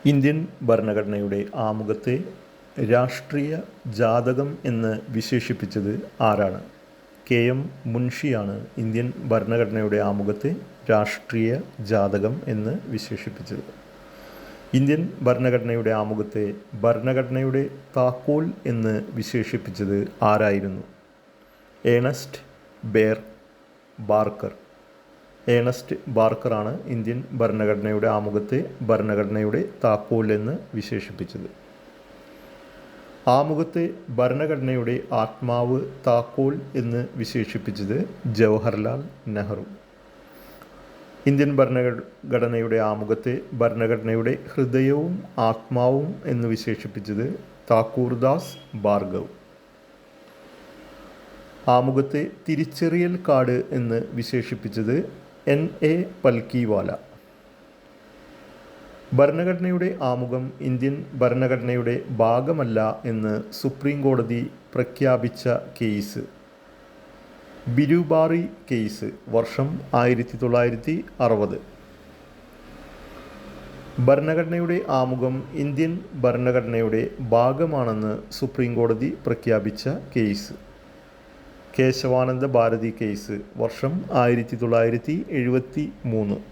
Indian ഭരണഘടനയുടെ ആമുഖത്തെ രാഷ്ട്രീയ ജാതകം എന്ന് വിശേഷിപ്പിച്ചത് ആരാണ്? കെ.എം. മുൻഷിയാണ് ഇന്ത്യൻ ഭരണഘടനയുടെ ആമുഖത്തെ രാഷ്ട്രീയ ജാതകം എന്ന് വിശേഷിപ്പിച്ചത്. ഇന്ത്യൻ ഭരണഘടനയുടെ ആമുഖത്തെ ഭരണഘടനയുടെ താക്കോൽ എന്ന് വിശേഷിപ്പിച്ചത് ആരായിരുന്നു? Ernest Barker. ഏണസ്റ്റ് ബാർക്കറാണ് ഇന്ത്യൻ ഭരണഘടനയുടെ ആമുഖത്തെ ഭരണഘടനയുടെ താക്കോൽ എന്ന് വിശേഷിപ്പിച്ചത്. ആമുഖത്തെ ഭരണഘടനയുടെ ആത്മാവ് താക്കോൽ എന്ന് വിശേഷിപ്പിച്ചത് ജവഹർലാൽ നെഹ്റു. ഇന്ത്യൻ ഭരണഘടനയുടെ ആമുഖത്തെ ഭരണഘടനയുടെ ഹൃദയവും ആത്മാവും എന്ന് വിശേഷിപ്പിച്ചത് താക്കൂർദാസ് ഭാർഗവ്. ആമുഖത്തെ തിരിച്ചറിയൽ കാർഡ് എന്ന് വിശേഷിപ്പിച്ചത് N.A. പൽക്കിവാല. ഭരണഘടനയുടെ ആമുഖം ഇന്ത്യൻ ഭരണഘടനയുടെ ഭാഗമല്ല എന്ന് സുപ്രീം കോടതി പ്രഖ്യാപിച്ച കേസ്? ബിരുബാറി കേസ്. വർഷം 1960. ഭരണഘടനയുടെ ആമുഖം ഇന്ത്യൻ ഭരണഘടനയുടെ ഭാഗമാണെന്ന് സുപ്രീം കോടതി പ്രഖ്യാപിച്ച കേസ്? കേശവാനന്ദ ഭാരതി കേസ്. വർഷം 1973.